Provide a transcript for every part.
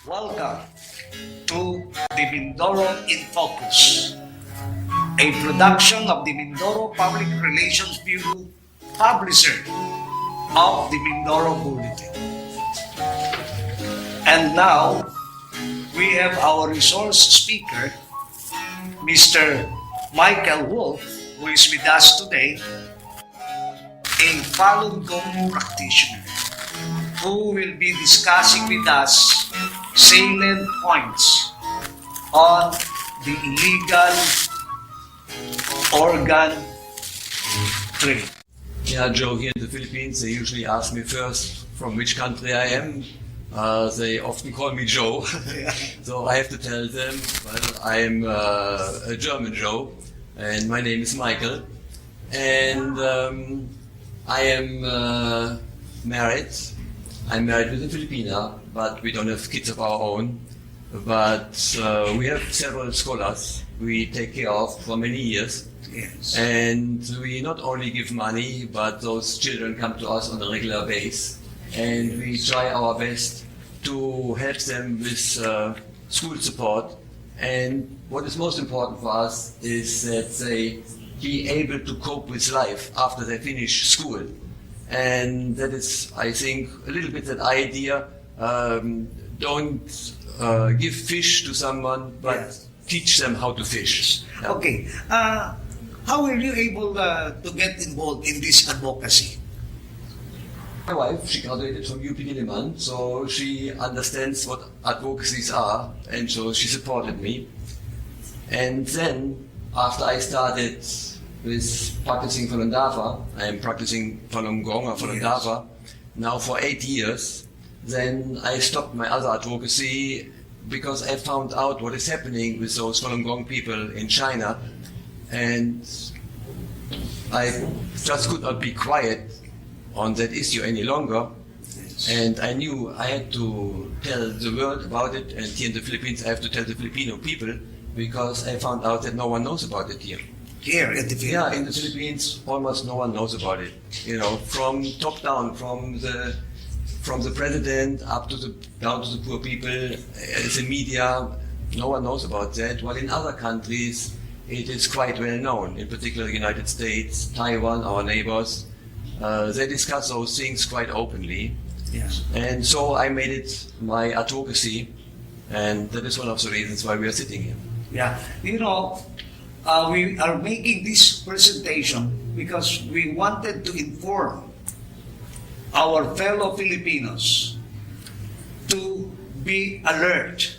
Welcome to the Mindoro in Focus, a production of the Mindoro Public Relations Bureau, publisher of the Mindoro Bulletin. And now, we have our resource speaker, Mr. Michael Wolf, who is with us today, a Falun Gong practitioner, who will be discussing with us salient points on the illegal organ trade. Yeah, Joe, here in the Philippines, they usually ask me first from which country I am. They often call me Joe, so I have to tell them, well, I'm a German Joe, and my name is Michael, and I am married. I'm married with a Filipina, but we don't have kids of our own. But we have several scholars we take care of for many years. Yes. And we not only give money, but those children come to us on a regular basis. And we try our best to help them with school support. And what is most important for us is that they be able to cope with life after they finish school. And that is, I think, a little bit that idea. Don't give fish to someone, but Yes. teach them how to fish. Yeah. Okay. How were you able to get involved in this advocacy? My wife, she graduated from UP Liman, so she understands what advocacies are, and so she supported me. And then, after I started with practicing Falun Dafa, I am practicing Falun Gong or Falun Yes. Dafa now for 8 years. Then I stopped my other advocacy because I found out what is happening with those Falun Gong people in China, and I just could not be quiet on that issue any longer. And I knew I had to tell the world about it, and here in the Philippines I have to tell the Filipino people, because I found out that no one knows about it here. Here in the Philippines? Yeah, in the Philippines almost no one knows about it. You know, from top down, from the president up to down to the poor people, the media, no one knows about that. While in other countries it is quite well known, in particular the United States, Taiwan, our neighbors. They discuss those things quite openly. Yes. And so I made it my advocacy, and that is one of the reasons why we are sitting here. Yeah. You know, we are making this presentation because we wanted to inform our fellow Filipinos to be alert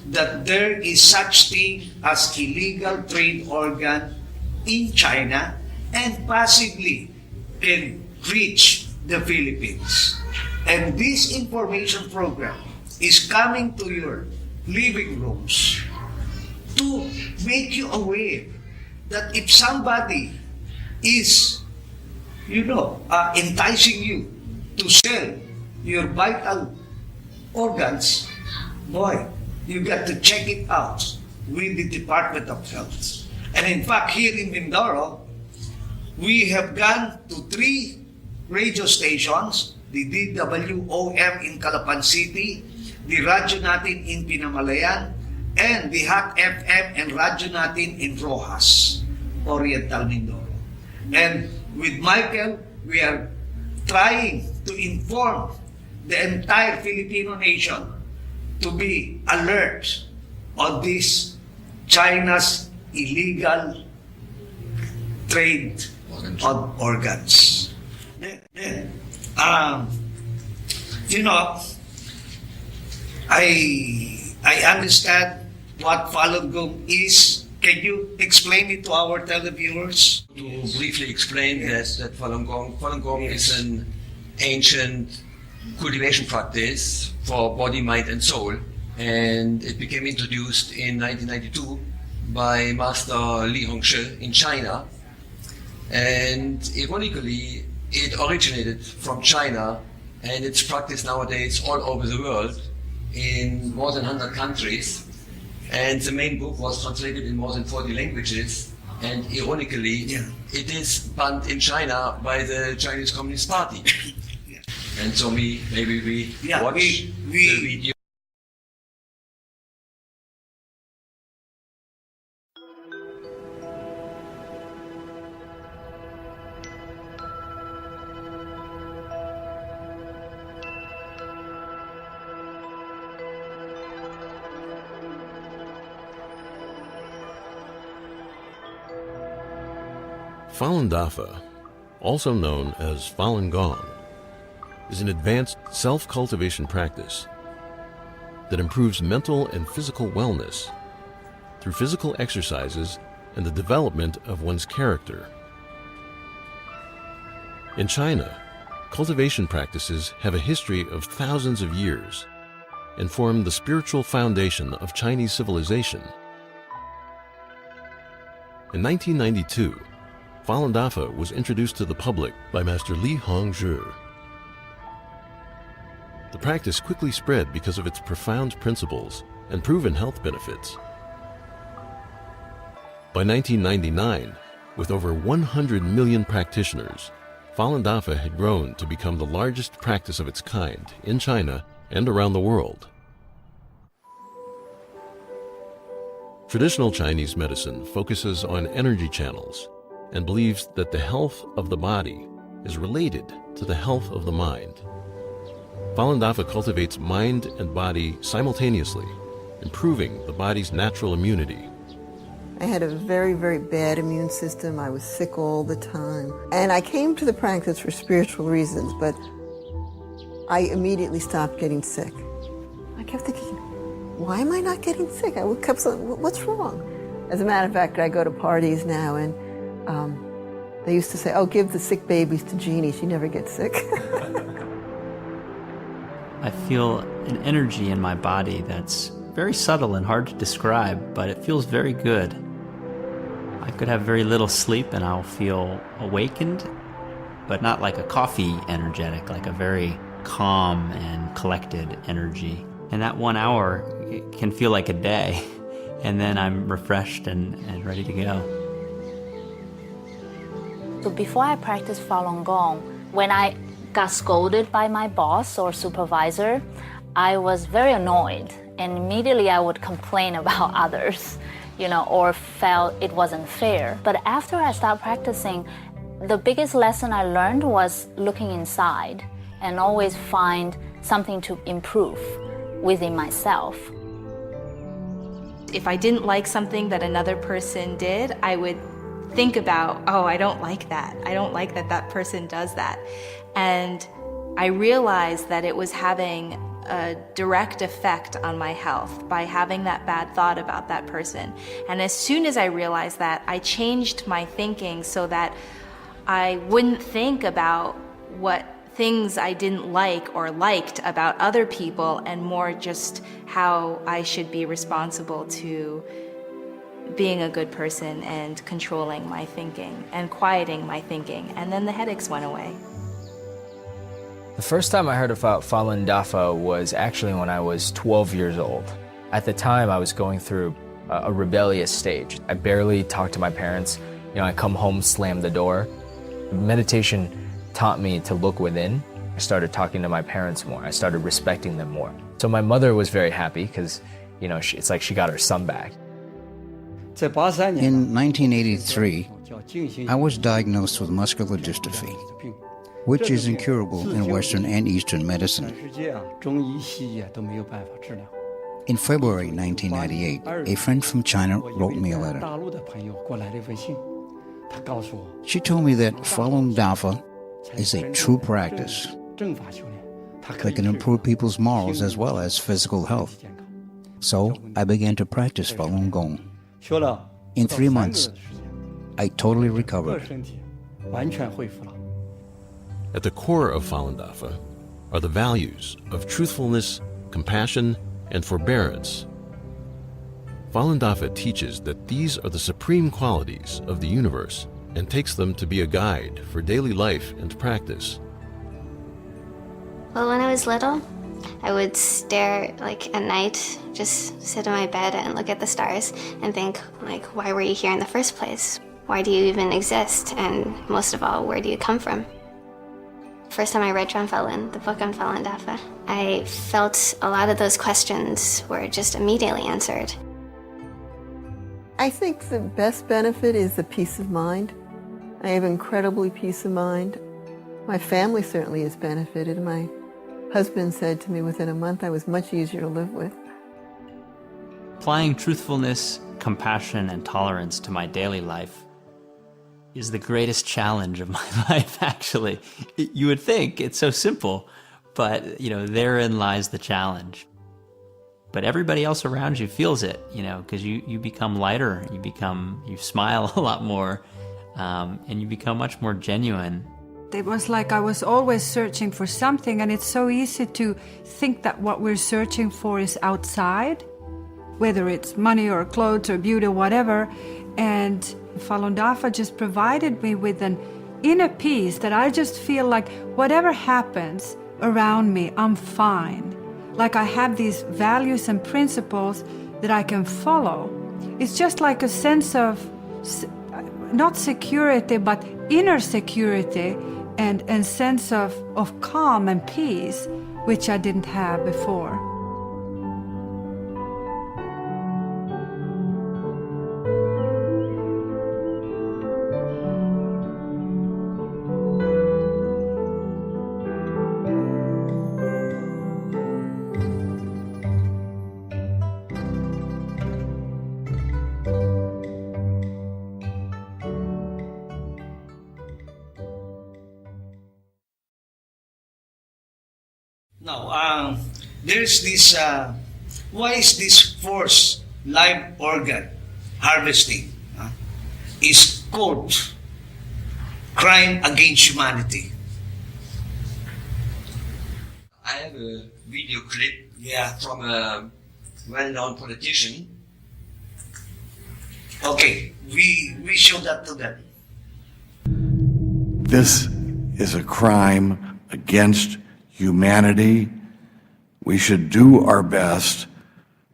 that there is such thing as illegal trade organ in China and possibly can reach the Philippines. And this information program is coming to your living rooms to make you aware that if somebody is, enticing you to sell your vital organs, boy, you got to check it out with the Department of Health. And in fact, here in Mindoro, we have gone to 3 radio stations, the DWOM in Calapan City, the Radyo Natin in Pinamalayan, and the Hot FM and Radyo Natin in Rojas, Oriental Mindoro. And with Michael, we are trying to inform the entire Filipino nation to be alert on this China's illegal trade of organs. I understand what Falun Gong is. Can you explain it to our televiewers? To briefly explain Yes. that Falun Gong Yes. is an ancient cultivation practice for body, mind and soul, and it became introduced in 1992 by Master Li Hongzhi in China, and ironically it originated from China, and it's practiced nowadays all over the world in more than 100 countries, and the main book was translated in more than 40 languages. And ironically, it is banned in China by the Chinese Communist Party. And so maybe we watch the video. Falun Dafa, also known as Falun Gong, is an advanced self-cultivation practice that improves mental and physical wellness through physical exercises and the development of one's character. In China, cultivation practices have a history of thousands of years and form the spiritual foundation of Chinese civilization. In 1992, Falun Dafa was introduced to the public by Master Li Hongzhi. The practice quickly spread because of its profound principles and proven health benefits. By 1999, with over 100 million practitioners, Falun Dafa had grown to become the largest practice of its kind in China and around the world. Traditional Chinese medicine focuses on energy channels and believes that the health of the body is related to the health of the mind. Falun Dafa cultivates mind and body simultaneously, improving the body's natural immunity. I had a very, very bad immune system. I was sick all the time. And I came to the practice for spiritual reasons, but I immediately stopped getting sick. I kept thinking, why am I not getting sick? I kept saying, what's wrong? As a matter of fact, I go to parties now, and they used to say, oh, give the sick babies to Jeannie. She never gets sick. I feel an energy in my body that's very subtle and hard to describe, but it feels very good. I could have very little sleep and I'll feel awakened, but not like a coffee energetic, like a very calm and collected energy. And that 1 hour it can feel like a day, and then I'm refreshed and ready to go. So before I practiced Falun Gong, when I got scolded by my boss or supervisor, I was very annoyed, and immediately I would complain about others, or felt it wasn't fair. But after I started practicing, the biggest lesson I learned was looking inside and always find something to improve within myself. If I didn't like something that another person did, I would think about, oh, I don't like that. I don't like that that person does that. And I realized that it was having a direct effect on my health by having that bad thought about that person. And as soon as I realized that, I changed my thinking so that I wouldn't think about what things I didn't like or liked about other people, and more just how I should be responsible to being a good person and controlling my thinking and quieting my thinking. And then the headaches went away. The first time I heard about Falun Dafa was actually when I was 12 years old. At the time, I was going through a rebellious stage. I barely talked to my parents. I come home, slam the door. Meditation taught me to look within. I started talking to my parents more. I started respecting them more. So my mother was very happy because, it's like she got her son back. In 1983, I was diagnosed with muscular dystrophy, which is incurable in Western and Eastern medicine. In February 1998, a friend from China wrote me a letter. She told me that Falun Dafa is a true practice that can improve people's morals as well as physical health. So I began to practice Falun Gong. In 3 months, I totally recovered. At the core of Falun Dafa are the values of truthfulness, compassion, and forbearance. Falun Dafa teaches that these are the supreme qualities of the universe and takes them to be a guide for daily life and practice. Well, when I was little, I would stare at night, just sit on my bed and look at the stars and think, why were you here in the first place? Why do you even exist? And most of all, where do you come from? First time I read the book on Falun Dafa, I felt a lot of those questions were just immediately answered. I think the best benefit is the peace of mind. I have incredibly peace of mind. My family certainly has benefited. My husband said to me within a month I was much easier to live with. Applying truthfulness, compassion, and tolerance to my daily life is the greatest challenge of my life, actually. You would think it's so simple, but, therein lies the challenge. But everybody else around you feels it, because you become lighter, you smile a lot more, and you become much more genuine. It was like I was always searching for something, and it's so easy to think that what we're searching for is outside, whether it's money or clothes or beauty or whatever. And Falun Dafa just provided me with an inner peace that I just feel like whatever happens around me, I'm fine. Like I have these values and principles that I can follow. It's just like a sense of, not security, but inner security and sense of calm and peace, which I didn't have before. Now, there's this, why is this forced live organ harvesting is called crime against humanity? I have a video clip Yeah. from a well-known politician. Okay, we show that to them. This is a crime against humanity. We should do our best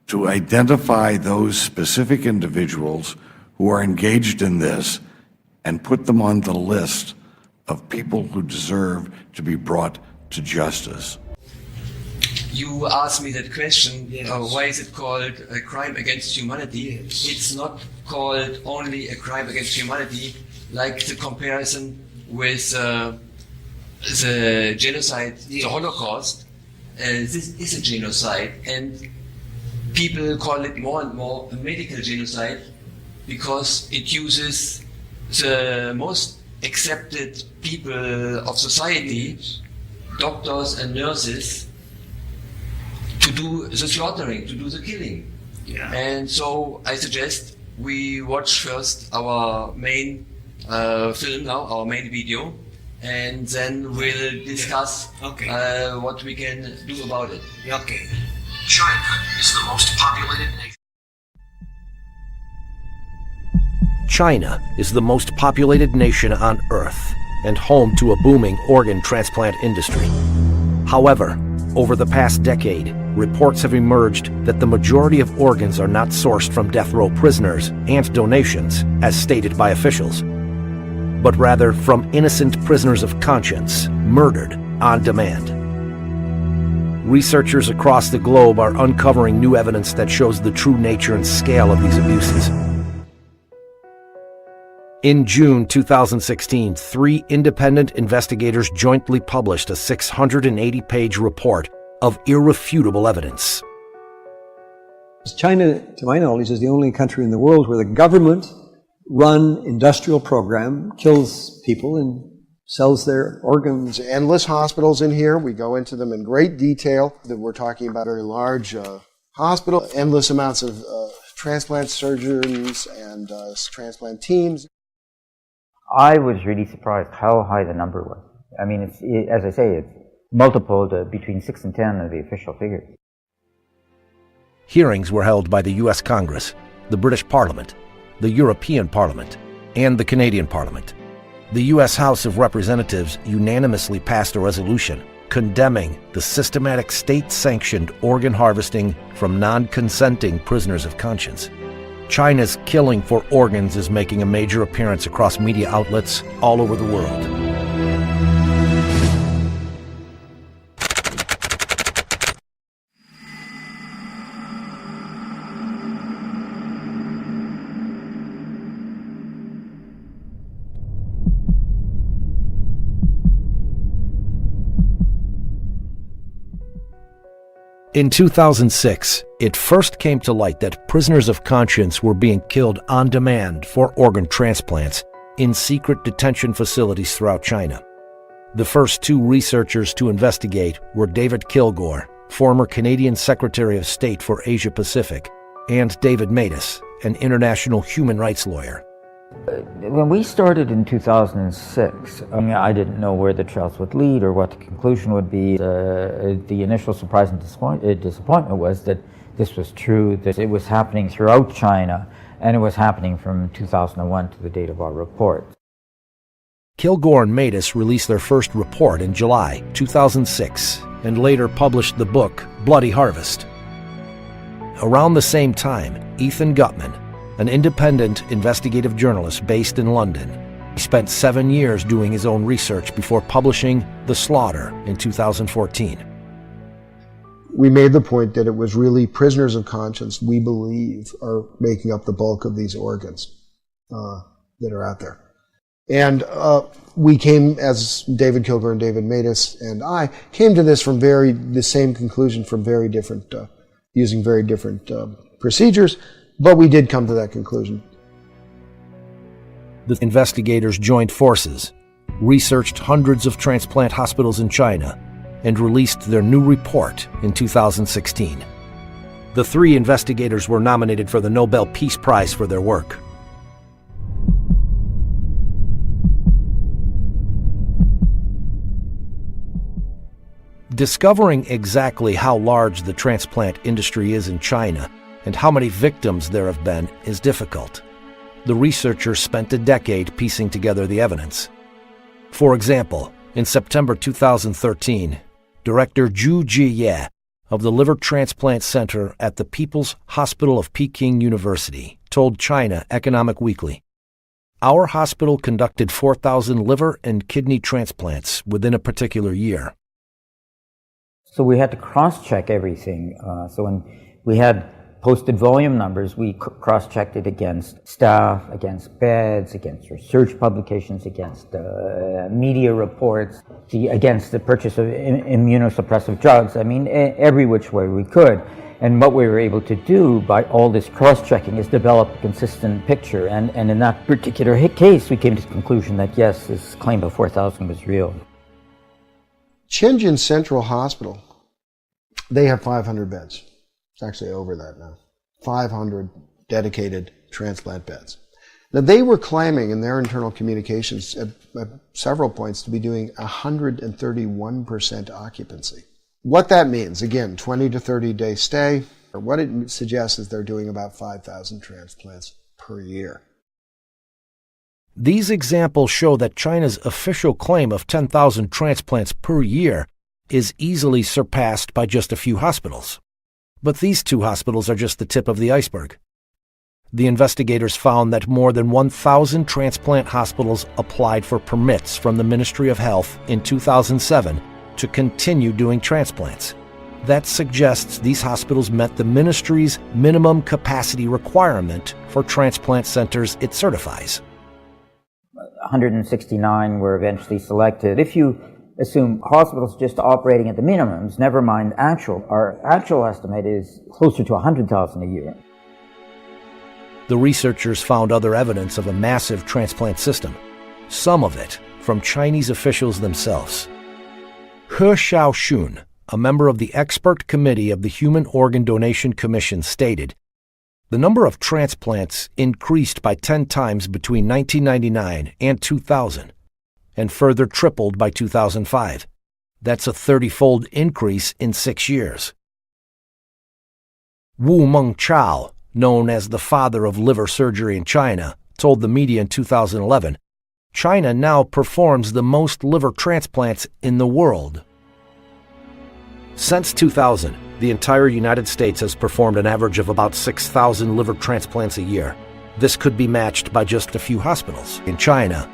to identify those specific individuals who are engaged in this and put them on the list of people who deserve to be brought to justice. You asked me that question, Yes. why is it called a crime against humanity? Yes. It's not called only a crime against humanity, like the comparison with the genocide, Yes. the Holocaust. This is a genocide, and people call it more and more a medical genocide because it uses the most accepted people of society, doctors and nurses, to do the slaughtering, to do the killing. Yeah. And so I suggest we watch first our main film now, our main video, and then we'll discuss Okay. what we can do about it. Okay. China is the most populated nation. China is the most populated nation on Earth and home to a booming organ transplant industry. However, over the past decade, reports have emerged that the majority of organs are not sourced from death row prisoners and donations, as stated by officials, but rather from innocent prisoners of conscience, murdered on demand. Researchers across the globe are uncovering new evidence that shows the true nature and scale of these abuses. In June 2016, 3 independent investigators jointly published a 680-page report of irrefutable evidence. China, to my knowledge, is the only country in the world where the government-run industrial program kills people and sells their organs. Endless hospitals in here. We go into them in great detail. We're talking about a very large hospital, endless amounts of transplant surgeons and transplant teams. I was really surprised how high the number was. I mean, as I say, it's multiple between 6 and 10 of the official figures. Hearings were held by the U.S. Congress, the British Parliament, the European Parliament, and the Canadian Parliament. The U.S. House of Representatives unanimously passed a resolution condemning the systematic state-sanctioned organ harvesting from non-consenting prisoners of conscience. China's killing for organs is making a major appearance across media outlets all over the world. In 2006, it first came to light that prisoners of conscience were being killed on demand for organ transplants in secret detention facilities throughout China. The first two researchers to investigate were David Kilgore, former Canadian Secretary of State for Asia Pacific, and David Matus, an international human rights lawyer. When we started in 2006, I didn't know where the trials would lead or what the conclusion would be. The initial surprise and disappointment was that this was true, that it was happening throughout China, and it was happening from 2001 to the date of our report. Kilgore and Matus released their first report in July 2006 and later published the book Bloody Harvest. Around the same time, Ethan Gutman, an independent investigative journalist based in London, spent 7 years doing his own research before publishing The Slaughter in 2014. We made the point that it was really prisoners of conscience, we believe, are making up the bulk of these organs that are out there. And we came, as David Kilgore and David Matus and I, came to this from the same conclusion from very different, using very different procedures, but we did come to that conclusion. The investigators joined forces, researched hundreds of transplant hospitals in China, and released their new report in 2016. The three investigators were nominated for the Nobel Peace Prize for their work. Discovering exactly how large the transplant industry is in China and how many victims there have been is difficult. The researchers spent a decade piecing together the evidence. For example, in September 2013, Director Zhu Jiye of the Liver Transplant Center at the People's Hospital of Peking University told China Economic Weekly, "Our hospital conducted 4,000 liver and kidney transplants within a particular year." So we had to cross-check everything. So when we had posted volume numbers, we cross-checked it against staff, against beds, against research publications, against media reports, against the purchase of immunosuppressive drugs. I mean, every which way we could. And what we were able to do by all this cross-checking is develop a consistent picture. And in that particular case, we came to the conclusion that yes, this claim of 4,000 was real. Shenzhen Central Hospital, they have 500 beds. It's actually over that now. 500 dedicated transplant beds. Now, they were claiming in their internal communications at several points to be doing 131% occupancy. What that means, again, 20 to 30 day stay, or what it suggests is they're doing about 5,000 transplants per year. These examples show that China's official claim of 10,000 transplants per year is easily surpassed by just a few hospitals. But these two hospitals are just the tip of the iceberg. The investigators found that more than 1,000 transplant hospitals applied for permits from the Ministry of Health in 2007 to continue doing transplants. That suggests these hospitals met the ministry's minimum capacity requirement for transplant centers it certifies. 169 were eventually selected. If you assume hospitals just operating at the minimums, never mind our actual estimate is closer to 100,000 a year. The researchers found other evidence of a massive transplant system, some of it from Chinese officials themselves. He Xiaoxun, a member of the expert committee of the Human Organ Donation Commission, stated, "The number of transplants increased by 10 times between 1999 and 2000, and further tripled by 2005. That's a 30-fold increase in 6 years." Wu Mengchao, known as the father of liver surgery in China, told the media in 2011, "China now performs the most liver transplants in the world." Since 2000, the entire United States has performed an average of about 6,000 liver transplants a year. This could be matched by just a few hospitals in China.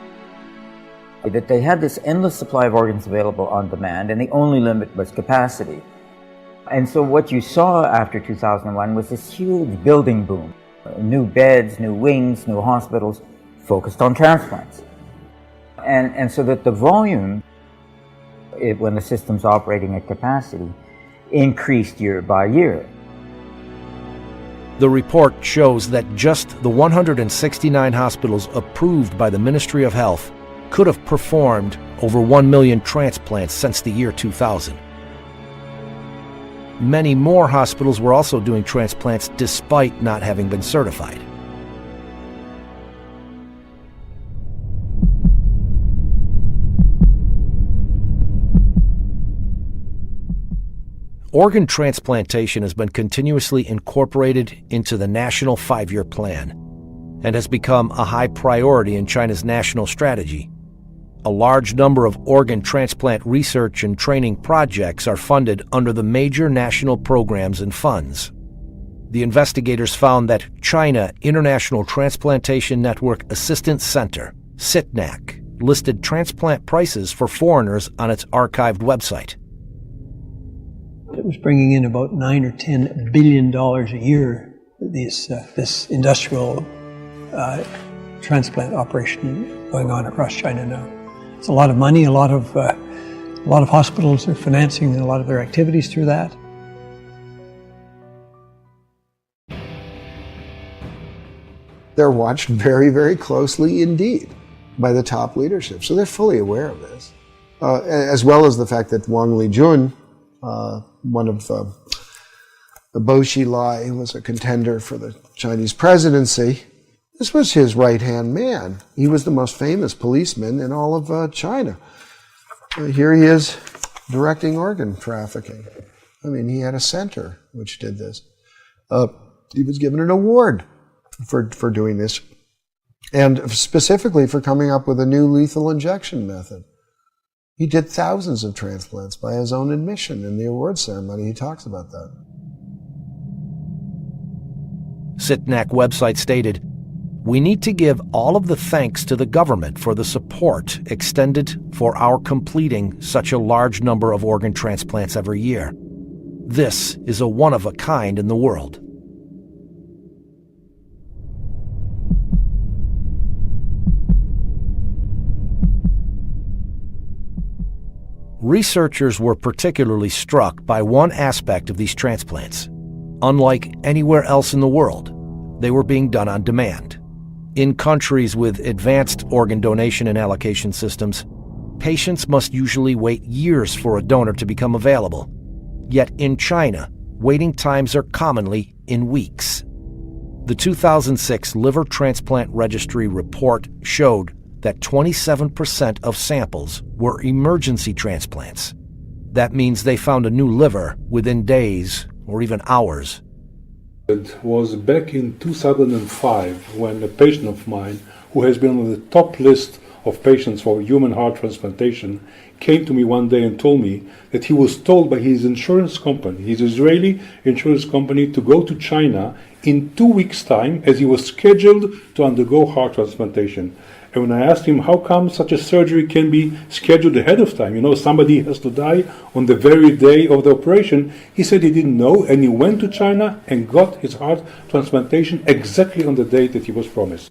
That they had this endless supply of organs available on demand, and the only limit was capacity. And so what you saw after 2001 was this huge building boom. New beds, new wings, new hospitals focused on transplants. And so that the volume, when the system's operating at capacity, increased year by year. The report shows that just the 169 hospitals approved by the Ministry of Health could have performed over 1 million transplants since the year 2000. Many more hospitals were also doing transplants despite not having been certified. Organ transplantation has been continuously incorporated into the National 5-Year Plan and has become a high priority in China's national strategy. A large number of organ transplant research and training projects are funded under the major national programs and funds. The investigators found that China International Transplantation Network Assistance Center, CITNAC, listed transplant prices for foreigners on its archived website. It was bringing in about $9 or $10 billion a year. This industrial transplant operation going on across China now. It's a lot of money. A lot of hospitals are financing a lot of their activities through that. They're watched very, very closely indeed by the top leadership. So they're fully aware of this, as well as the fact that Wang Lijun, one of Bo Xilai, was a contender for the Chinese presidency. This was his right-hand man. He was the most famous policeman in all of China. Here he is directing organ trafficking. I mean, he had a center which did this. He was given an award for doing this, and specifically for coming up with a new lethal injection method. He did thousands of transplants by his own admission in the award ceremony. He talks about that. CITNAC website stated, "We need to give all of the thanks to the government for the support extended for our completing such a large number of organ transplants every year. This is a one-of-a-kind in the world." Researchers were particularly struck by one aspect of these transplants. Unlike anywhere else in the world, they were being done on demand. In countries with advanced organ donation and allocation systems, patients must usually wait years for a donor to become available. Yet in China, waiting times are commonly in weeks. The 2006 Liver Transplant Registry report showed that 27% of samples were emergency transplants. That means they found a new liver within days or even hours. It was back in 2005 when a patient of mine, who has been on the top list of patients for human heart transplantation, came to me one day and told me that he was told by his insurance company, his Israeli insurance company, to go to China in 2 weeks' time as he was scheduled to undergo heart transplantation. And when I asked him how come such a surgery can be scheduled ahead of time, somebody has to die on the very day of the operation, he said he didn't know, and he went to China and got his heart transplantation exactly on the date that he was promised.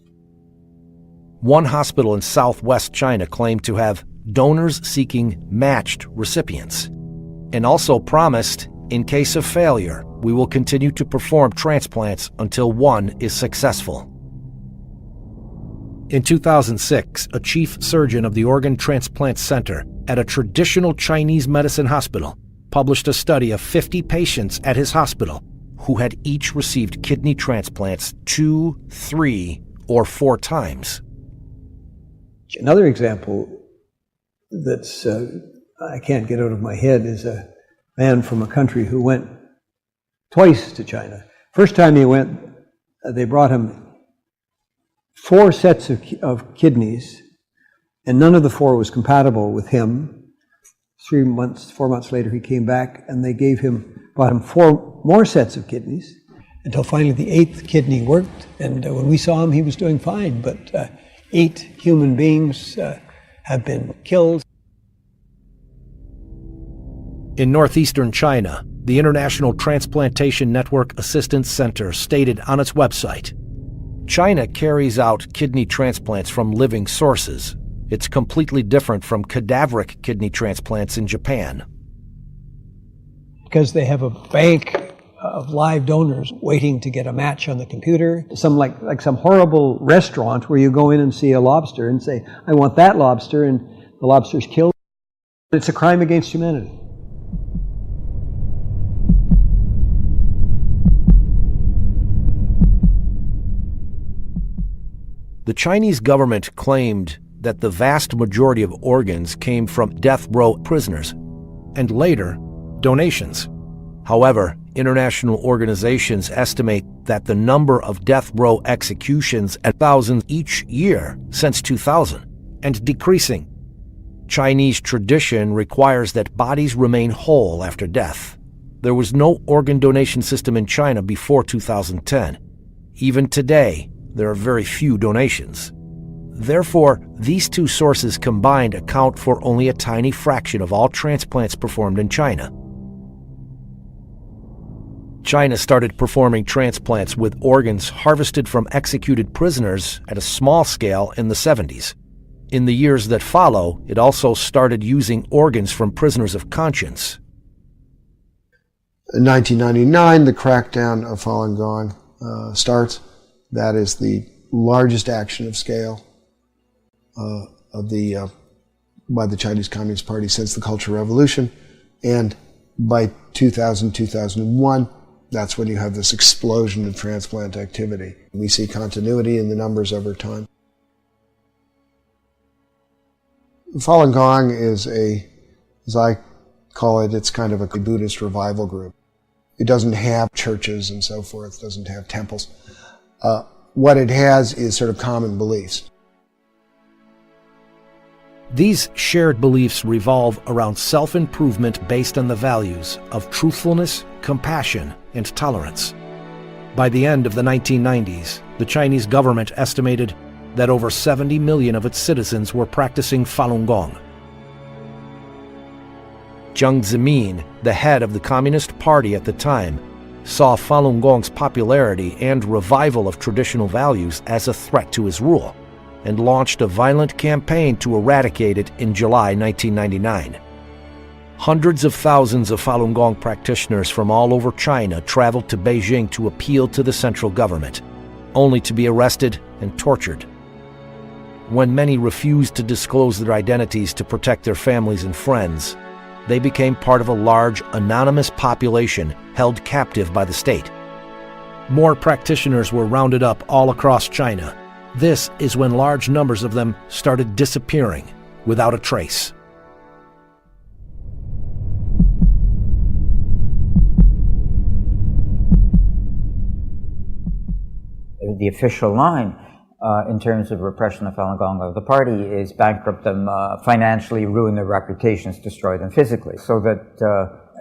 One hospital in southwest China claimed to have donors seeking matched recipients, and also promised, in case of failure, we will continue to perform transplants until one is successful. In 2006, a chief surgeon of the Organ Transplant Center at a traditional Chinese medicine hospital published a study of 50 patients at his hospital who had each received kidney transplants 2, 3, or 4 times. Another example that's I can't get out of my head is a man from a country who went twice to China. First time he went, they brought him 4 sets of kidneys, and none of the 4 was compatible with him. 4 months later, he came back, and they brought him 4 more sets of kidneys, until finally the 8th kidney worked. And when we saw him, he was doing fine, but 8 human beings have been killed. In northeastern China, the International Transplantation Network Assistance Center stated on its website, "China carries out kidney transplants from living sources. It's completely different from cadaveric kidney transplants in Japan." Because they have a bank of live donors waiting to get a match on the computer. Some like some horrible restaurant where you go in and see a lobster and say, I want that lobster, and the lobster's killed. It's a crime against humanity. The Chinese government claimed that the vast majority of organs came from death row prisoners, and later, donations. However, international organizations estimate that the number of death row executions at thousands each year since 2000, and decreasing. Chinese tradition requires that bodies remain whole after death. There was no organ donation system in China before 2010. Even today, there are very few donations. Therefore, these two sources combined account for only a tiny fraction of all transplants performed in China. China started performing transplants with organs harvested from executed prisoners at a small scale in the 70s. In the years that follow, it also started using organs from prisoners of conscience. In 1999, the crackdown of Falun Gong starts. That is the largest action of scale by the Chinese Communist Party since the Cultural Revolution. And by 2000, 2001, that's when you have this explosion of transplant activity. We see continuity in the numbers over time. Falun Gong is as I call it, it's kind of a Buddhist revival group. It doesn't have churches and so forth, doesn't have temples. What it has is sort of common beliefs. These shared beliefs revolve around self-improvement based on the values of truthfulness, compassion, and tolerance. By the end of the 1990s, the Chinese government estimated that over 70 million of its citizens were practicing Falun Gong. Jiang Zemin, the head of the Communist Party at the time, saw Falun Gong's popularity and revival of traditional values as a threat to his rule, and launched a violent campaign to eradicate it in July 1999. Hundreds of thousands of Falun Gong practitioners from all over China traveled to Beijing to appeal to the central government, only to be arrested and tortured. When many refused to disclose their identities to protect their families and friends, they became part of a large, anonymous population held captive by the state. More practitioners were rounded up all across China. This is when large numbers of them started disappearing without a trace. The official line in terms of repression of Falun Gong of the party is bankrupt them financially, ruin their reputations, destroy them physically. So that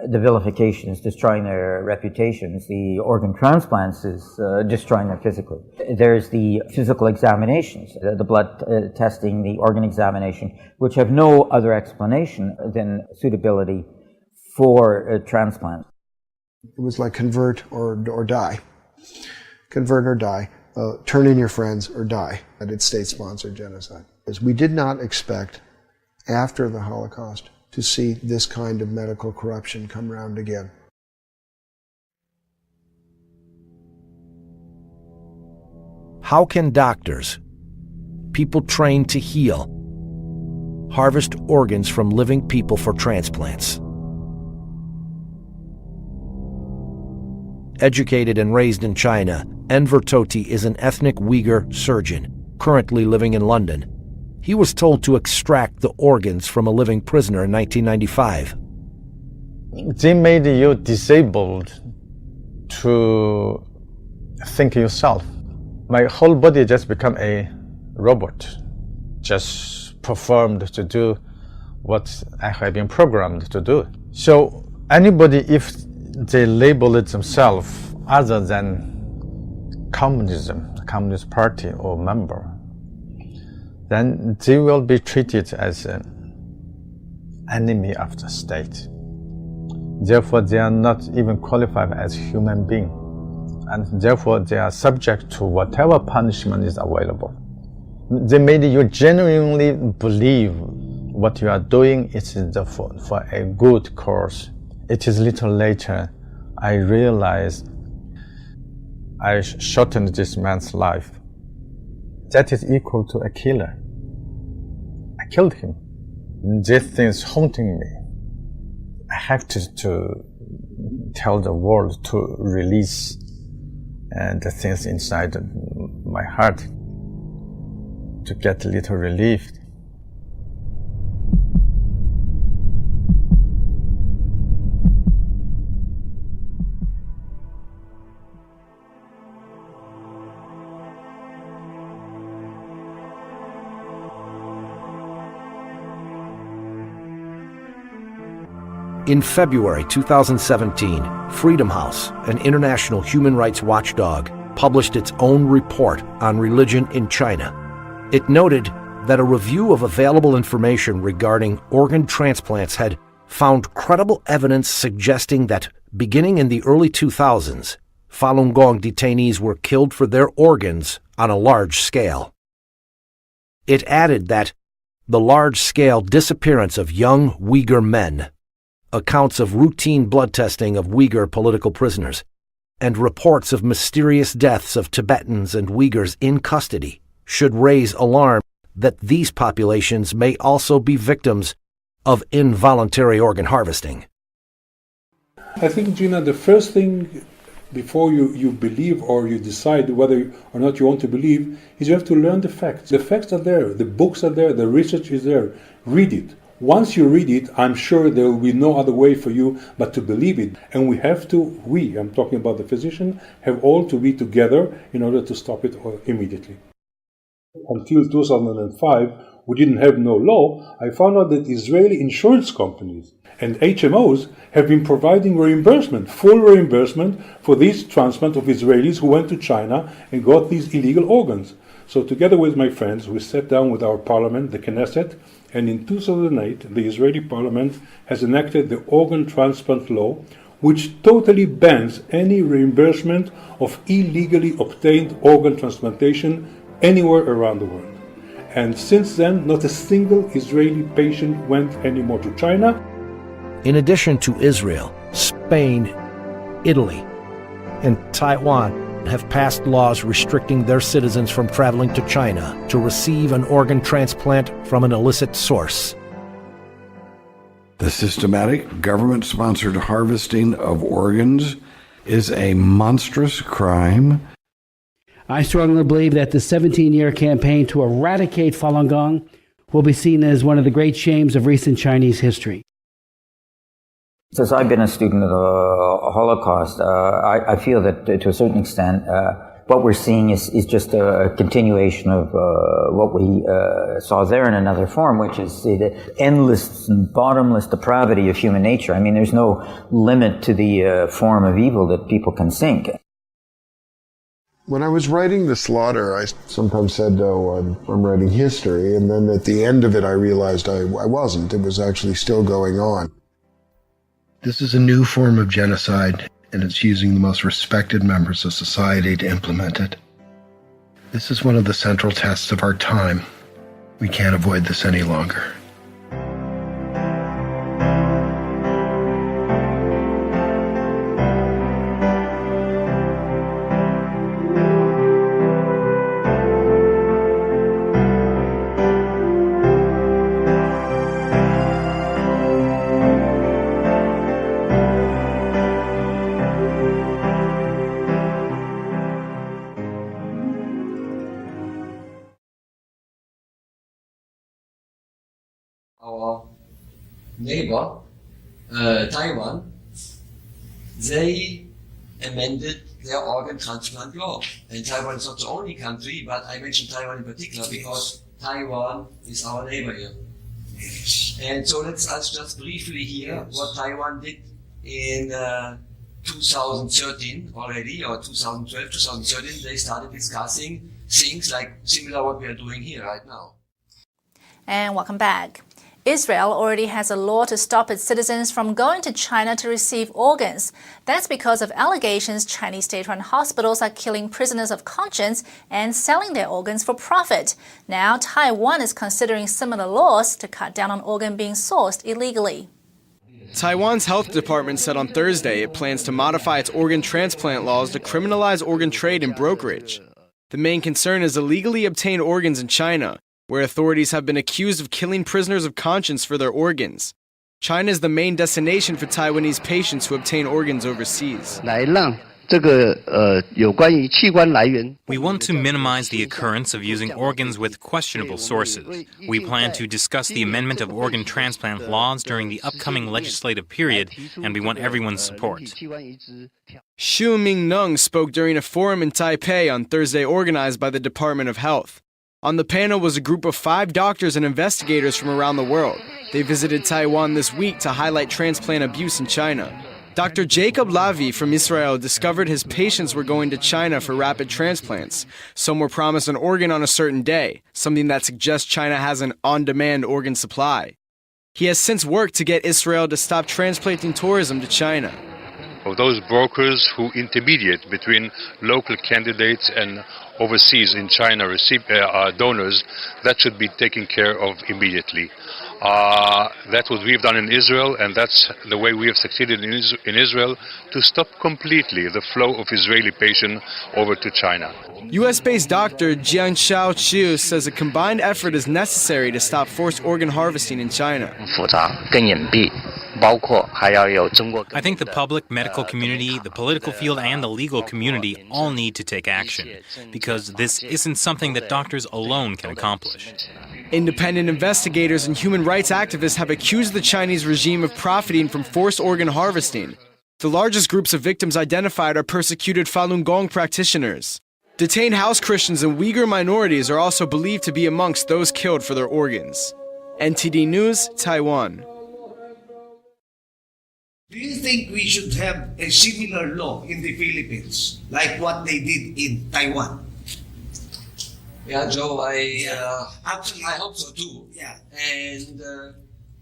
the vilification is destroying their reputations, the organ transplants is destroying them physically. There's the physical examinations, the blood testing, the organ examination, which have no other explanation than suitability for a transplant. It was like convert or die. Convert or die. Turn in your friends or die. That it's state-sponsored genocide. We did not expect, after the Holocaust, to see this kind of medical corruption come round again. How can doctors, people trained to heal, harvest organs from living people for transplants? Educated and raised in China, Enver Tohti is an ethnic Uyghur surgeon, currently living in London. He was told to extract the organs from a living prisoner in 1995. They made you disabled to think yourself. My whole body just become a robot, just performed to do what I have been programmed to do. So anybody, if they label it themselves other than communism, the Communist Party or member, then they will be treated as an enemy of the state. Therefore, they are not even qualified as human beings, and therefore they are subject to whatever punishment is available. They made you genuinely believe what you are doing is for a good cause. It is little later, I realized I shortened this man's life. That is equal to a killer. I killed him. This thing is haunting me. I have to tell the world to release the things inside my heart to get a little relief. In February 2017, Freedom House, an international human rights watchdog, published its own report on religion in China. It noted that a review of available information regarding organ transplants had found credible evidence suggesting that beginning in the early 2000s, Falun Gong detainees were killed for their organs on a large scale. It added that the large-scale disappearance of young Uyghur men, accounts of routine blood testing of Uyghur political prisoners, and reports of mysterious deaths of Tibetans and Uyghurs in custody should raise alarm that these populations may also be victims of involuntary organ harvesting. I think, Gina, the first thing before you believe or you decide whether or not you want to believe is you have to learn the facts. The facts are there, the books are there, the research is there. Read it. Once you read it, I'm sure there will be no other way for you but to believe it. And we have to, I'm talking about the physician, have all to be together in order to stop it immediately. Until 2005, we didn't have no law. I found out that Israeli insurance companies and HMOs have been providing reimbursement, full reimbursement for these transplant of Israelis who went to China and got these illegal organs. So together with my friends, we sat down with our parliament, the Knesset, and in 2008, the Israeli parliament has enacted the organ transplant law, which totally bans any reimbursement of illegally obtained organ transplantation anywhere around the world. And since then, not a single Israeli patient went anymore to China. In addition to Israel, Spain, Italy, and Taiwan have passed laws restricting their citizens from traveling to China to receive an organ transplant from an illicit source. The systematic government-sponsored harvesting of organs is a monstrous crime. I strongly believe that the 17-year campaign to eradicate Falun Gong will be seen as one of the great shames of recent Chinese history. Since I've been a student of the Holocaust, I feel that to a certain extent, what we're seeing is just a continuation of what we saw there in another form, which is the endless and bottomless depravity of human nature. I mean, there's no limit to the form of evil that people can sink. When I was writing The Slaughter, I sometimes said, oh, I'm writing history, and then at the end of it I realized I wasn't. It was actually still going on. This is a new form of genocide, and it's using the most respected members of society to implement it. This is one of the central tests of our time. We can't avoid this any longer. Our neighbor, Taiwan, they amended their organ transplant law. And Taiwan is not the only country, but I mentioned Taiwan in particular because Taiwan is our neighbor here. And so let's just briefly hear what Taiwan did in 2013 already, or 2012, 2013. They started discussing things like similar what we are doing here right now. And welcome back. Israel already has a law to stop its citizens from going to China to receive organs. That's because of allegations Chinese state-run hospitals are killing prisoners of conscience and selling their organs for profit. Now, Taiwan is considering similar laws to cut down on organ being sourced illegally. Taiwan's health department said on Thursday it plans to modify its organ transplant laws to criminalize organ trade and brokerage. The main concern is illegally obtained organs in China, where authorities have been accused of killing prisoners of conscience for their organs. China is the main destination for Taiwanese patients who obtain organs overseas. We want to minimize the occurrence of using organs with questionable sources. We plan to discuss the amendment of organ transplant laws during the upcoming legislative period, and we want everyone's support. Xu Mingneng spoke during a forum in Taipei on Thursday organized by the Department of Health. On the panel was a group of 5 doctors and investigators from around the world. They visited Taiwan this week to highlight transplant abuse in China. Dr. Jacob Lavi from Israel discovered his patients were going to China for rapid transplants. Some were promised an organ on a certain day, something that suggests China has an on-demand organ supply. He has since worked to get Israel to stop transplanting tourism to China. Of those brokers who intermediate between local candidates and overseas in China donors, that should be taken care of immediately. That's what we've done in Israel, and that's the way we have succeeded in Israel to stop completely the flow of Israeli patients over to China. U.S.-based doctor Jian Xiao Chu says a combined effort is necessary to stop forced organ harvesting in China. I think the public, medical community, the political field, and the legal community all need to take action, because this isn't something that doctors alone can accomplish. Independent investigators and human rights activists have accused the Chinese regime of profiting from forced organ harvesting. The largest groups of victims identified are persecuted Falun Gong practitioners. Detained house Christians and Uyghur minorities are also believed to be amongst those killed for their organs. NTD News, Taiwan. Do you think we should have a similar law in the Philippines, like what they did in Taiwan? Yeah, Joe, I hope so too. Yeah. And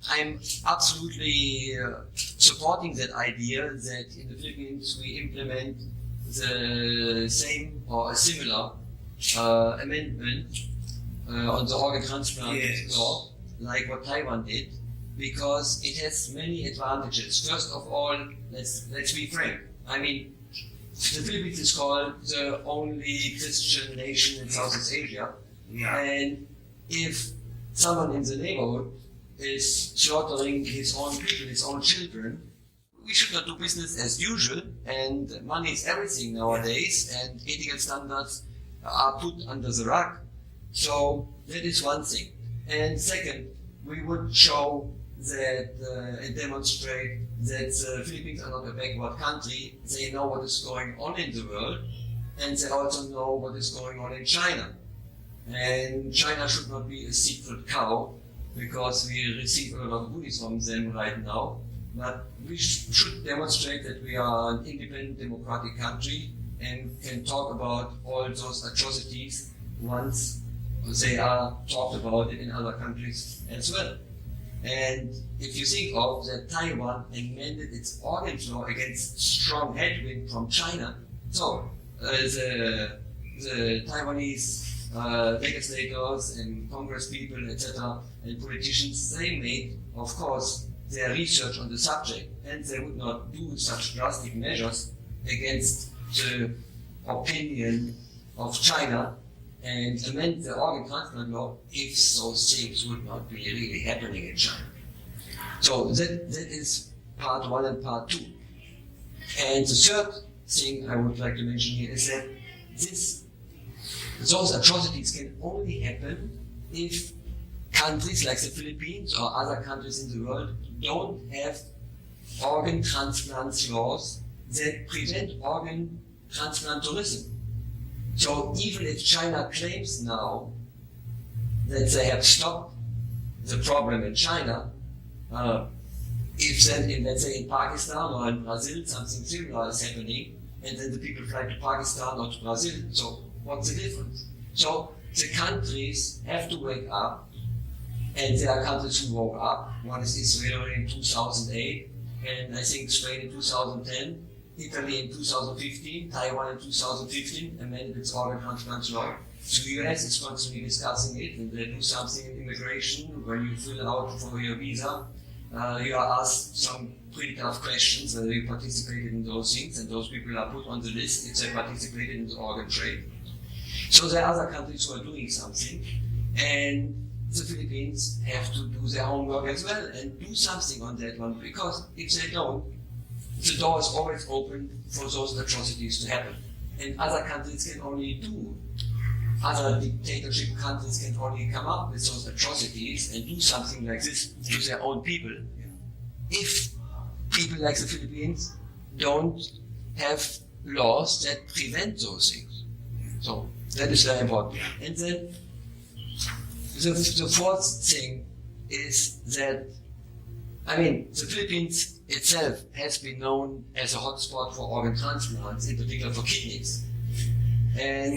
I'm absolutely supporting that idea that in the Philippines we implement the same or a similar amendment on the organ transplant law, like what Taiwan did, because it has many advantages. First of all, let's be frank. I mean, the Philippines is called the only Christian nation in Southeast Asia, and if someone in the neighborhood is slaughtering his own people, his own children, we should not do business as usual, and money is everything nowadays, and ethical standards are put under the rug. So that is one thing. And second, we would show that and demonstrate that the Philippines are not a backward country. They know what is going on in the world, and they also know what is going on in China. And China should not be a secret cow, because we receive a lot of goodies from them right now. But we should demonstrate that we are an independent democratic country and can talk about all those atrocities once they are talked about in other countries as well. And if you think of that Taiwan amended its organ law against strong headwind from China, so the Taiwanese legislators and Congress people, etc., and politicians, they made, of course, their research on the subject, and they would not do such drastic measures against the opinion of China and amend the organ transplant law if those things would not be really happening in China. So that is part 1 and part 2. And the third thing I would like to mention here is that those atrocities can only happen if countries like the Philippines or other countries in the world don't have organ transplant laws that prevent organ transplant tourism. So even if China claims now that they have stopped the problem in China, if then let's say in Pakistan or in Brazil something similar is happening, and then the people fly to Pakistan or to Brazil, so what's the difference? So the countries have to wake up, and there are countries who woke up. One is Israel in 2008, and I think Spain in 2010, Italy in 2015, Taiwan in 2015 amended its organ transplant law. The US is constantly discussing it, and they do something in immigration when you fill out for your visa. you are asked some pretty tough questions whether you participated in those things, and those people are put on the list if they participated in the organ trade. So there are other countries who are doing something, and the Philippines have to do their homework as well and do something on that one, because if they don't, the door is always open for those atrocities to happen. And other countries can only do, other dictatorship countries can only come up with those atrocities and do something like this to their own people if people like the Philippines don't have laws that prevent those things. So that is very important. And then the fourth thing is that, I mean, the Philippines itself has been known as a hotspot for organ transplants, in particular for kidneys. And,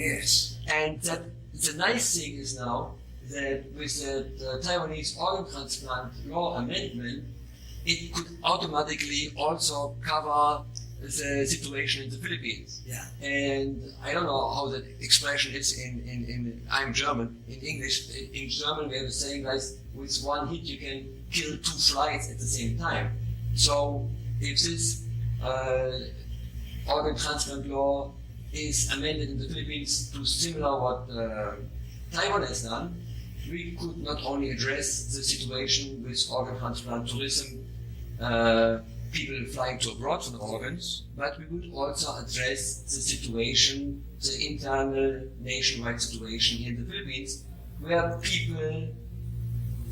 and that the nice thing is now that with the Taiwanese organ transplant law amendment, it could automatically also cover the situation in the Philippines. Yeah. And I don't know how that expression is in I'm German. In English, in German we have a saying like, with one hit you can kill 2 flies at the same time. So if this organ transplant law is amended in the Philippines to similar what Taiwan has done, we could not only address the situation with organ transplant tourism, people flying to abroad for the organs, but we would also address the situation, the internal nationwide situation here in the Philippines, where people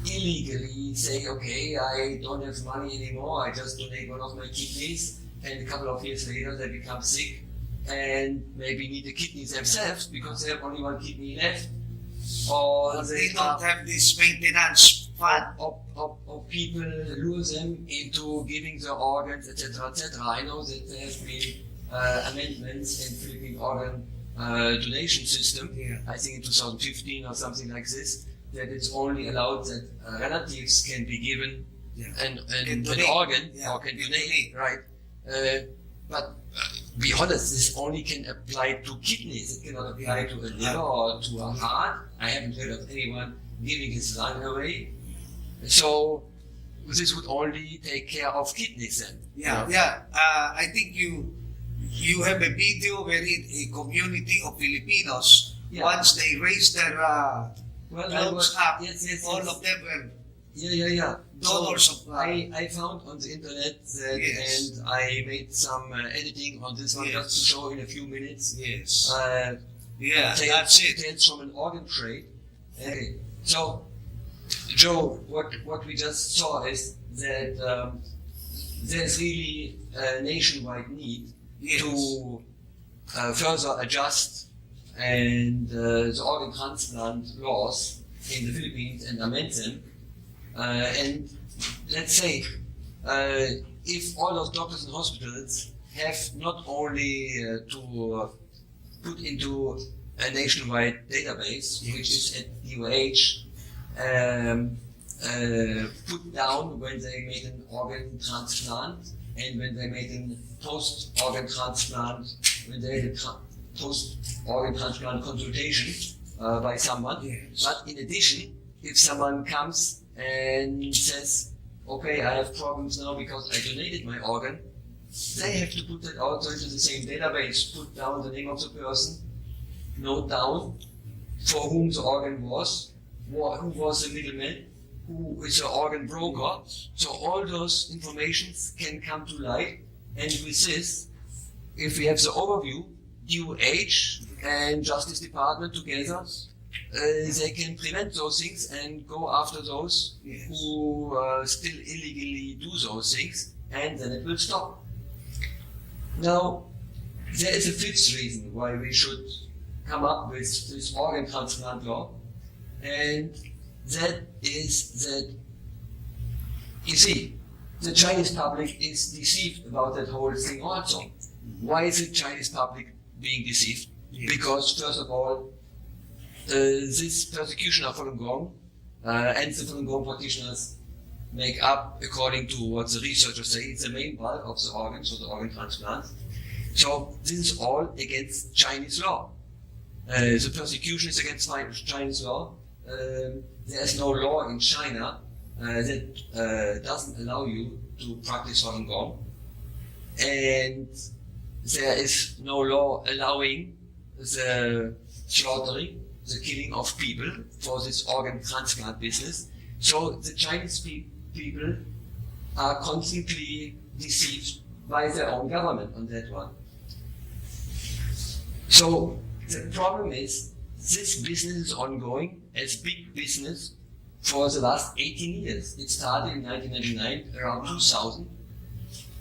illegally say, okay, I don't have money anymore, I just donate one of my kidneys, and a couple of years later they become sick and maybe need the kidneys themselves because they have only one kidney left. Or they don't have this maintenance fund. Or people lure them into giving their organs, etc., etc. I know that there have been amendments in Philippine organ donation system, I think in 2015 or something like this, that it's only allowed that relatives can be given an organ or can donate, right? But be honest, this only can apply to kidneys. It cannot apply to a liver or to a heart. I haven't heard of anyone giving his lung away. So this would only take care of kidneys then. I think you have a video where a community of Filipinos, once they raise their clothes up, all of them were donors so of I found on the internet that, and I made some editing on this one just to show in a few minutes. That's it. Tales from an organ trade. Okay. So, Joe, what we just saw is that there's really a nationwide need to further adjust and the organ transplant laws in the Philippines and amend them. And let's say, if all those doctors and hospitals have not only to put into a nationwide database, which is at DOH, put down when they made an organ transplant and when they made a post-organ transplant, when they had a post-organ transplant consultation by someone. But in addition, if someone comes and says, okay, I have problems now because I donated my organ, they have to put that also into the same database, put down the name of the person, note down for whom the organ was, who was the middleman, who is the organ broker. So all those informations can come to light, and with this, if we have the overview, DOH and Justice Department together, they can prevent those things and go after those who still illegally do those things, and then it will stop. Now, there is a fifth reason why we should come up with this organ transplant law, and that is that, you see, the Chinese public is deceived about that whole thing also. Why is the Chinese public being deceived? Because, first of all, this persecution of Falun Gong and the Falun Gong practitioners make up, according to what the researchers say, it's the main bulk of the organs, so the organ transplants. So this is all against Chinese law. The persecution is against Chinese law. There is no law in China that doesn't allow you to practice Falun Gong, and there is no law allowing the slaughtering, the killing of people for this organ transplant business. So the Chinese people are constantly deceived by their own government on that one. So the problem is this business is ongoing as big business for the last 18 years. It started in 1999, around 2000,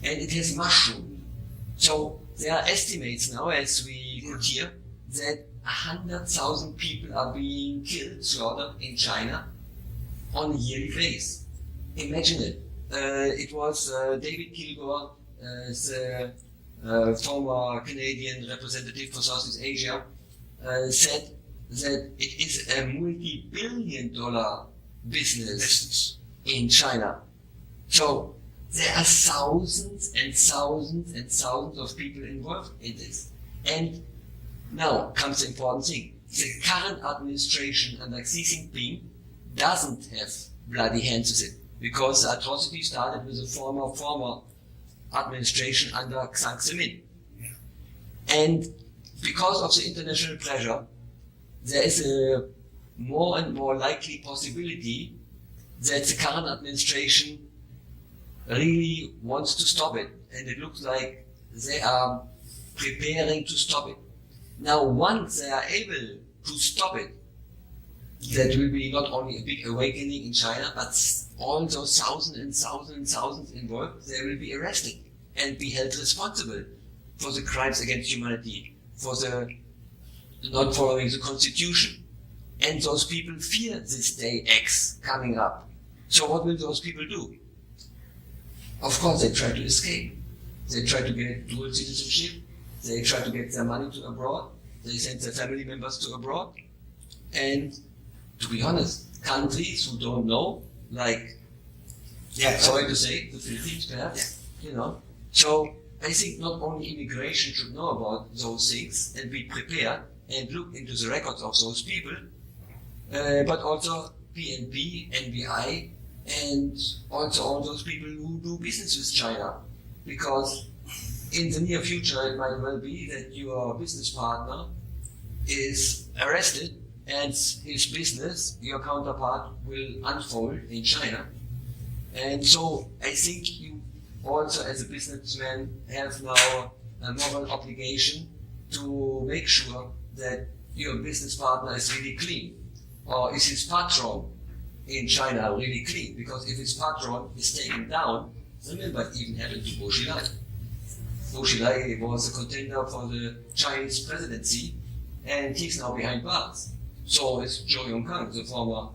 and it has mushroomed. So there are estimates now, as we could hear, that 100,000 people are being killed, slaughtered in China on a yearly basis. Imagine it. It was David Kilgore, the former Canadian representative for Southeast Asia, said that it is a multi-billion-dollar business in China. So there are thousands and thousands and thousands of people involved in this. And now comes the important thing. The current administration under Xi Jinping doesn't have bloody hands with it, because the atrocity started with the former administration under Jiang Zemin. And because of the international pressure, there is a more and more likely possibility that the current administration really wants to stop it, and it looks like they are preparing to stop it. Now, once they are able to stop it, that will be not only a big awakening in China, but all those thousands and thousands and thousands involved, they will be arrested and be held responsible for the crimes against humanity, for the not following the constitution. And those people fear this day X coming up. So what will those people do? Of course, they try to escape. They try to get dual citizenship. They try to get their money to abroad. They send their family members to abroad. And to be honest, countries who don't know, like, sorry to say, the Philippines perhaps, you know. So I think not only immigration should know about those things and be prepared and look into the records of those people, but also PNP, NBI, and also all those people who do business with China. Because in the near future it might well be that your business partner is arrested and his business, your counterpart, will unfold in China. And so I think you also as a businessman have now a moral obligation to make sure that your business partner is really clean. Or is his patron in China really clean? Because if his patron is taken down, remember it even happened to Bo Xilai. Bo Xilai was a contender for the Chinese presidency, and he's now behind bars. So is Zhou Yongkang, the former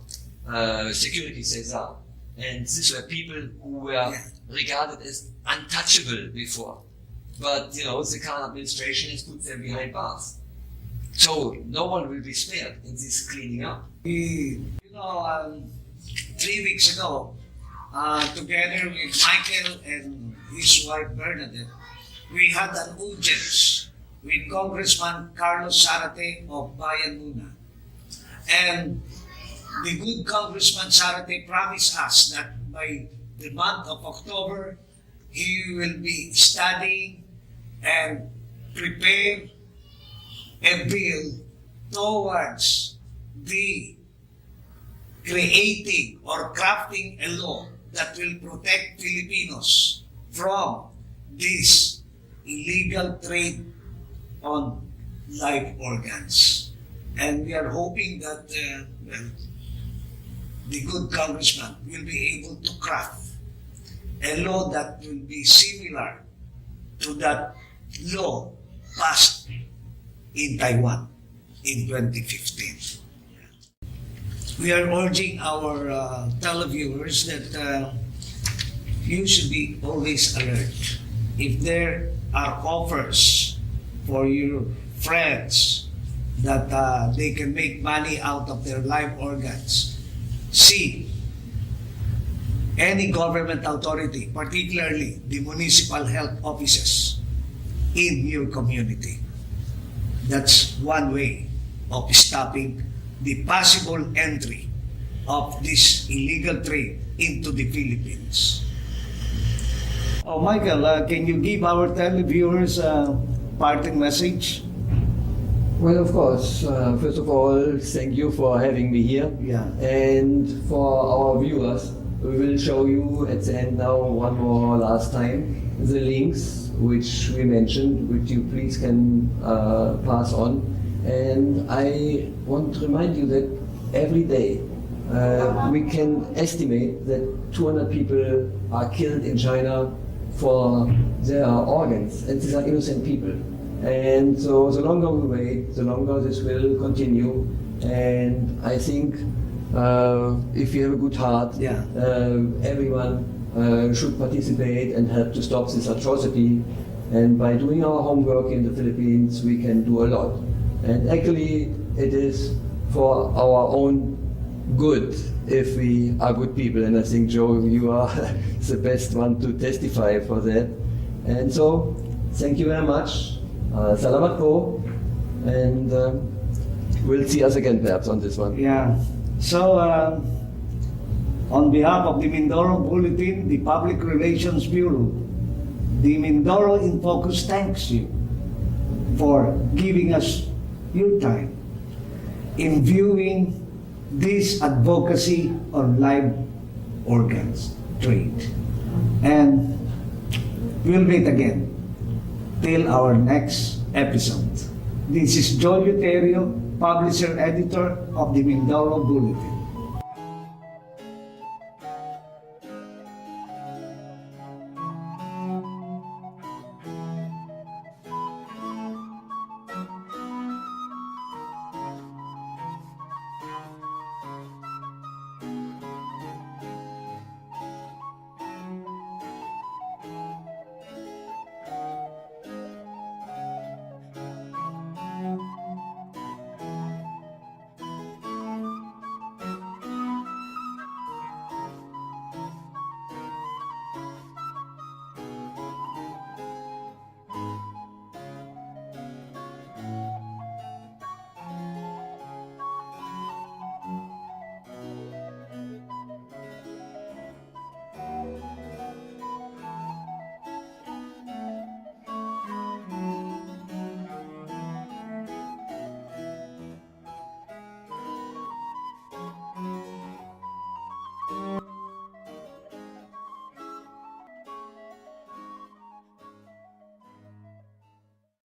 security Caesar. And these were people who were regarded as untouchable before. But, you know, the current administration has put them behind bars. So no one will be spared in this cleaning up. 3 weeks ago, together with Michael and his wife Bernadette, we had an audience with Congressman Carlos Zarate of Bayan Muna. And the good Congressman Zarate promised us that by the month of October, he will be studying and prepare a bill towards the creating or crafting a law that will protect Filipinos from this illegal trade on live organs. And we are hoping that the good congressman will be able to craft a law that will be similar to that law passed in Taiwan in 2015. We are urging our televiewers that you should be always alert. If there are offers for your friends that they can make money out of their live organs, see any government authority, particularly the municipal health offices in your community. That's one way of stopping the possible entry of this illegal trade into the Philippines. Oh, Michael, can you give our televiewers a parting message? Well, of course. First of all, thank you for having me here. Yeah. And for our viewers, we will show you at the end now one more last time the links which we mentioned, which you please can pass on. And I want to remind you that every day we can estimate that 200 people are killed in China for their organs, and these are innocent people. And so the longer we wait, the longer this will continue. And I think if you have a good heart, everyone should participate and help to stop this atrocity. And by doing our homework in the Philippines, we can do a lot. And actually, it is for our own good if we are good people. And I think, Joe, you are the best one to testify for that. And so, thank you very much. Salamat po. And we'll see us again perhaps on this one. Yeah. So, on behalf of the Mindoro Bulletin, the Public Relations Bureau, the Mindoro in Focus thanks you for giving us your time in viewing this advocacy on live organs trade. And we'll meet again till our next episode. This is Joe Leuterio, publisher editor of the Mindoro Bulletin.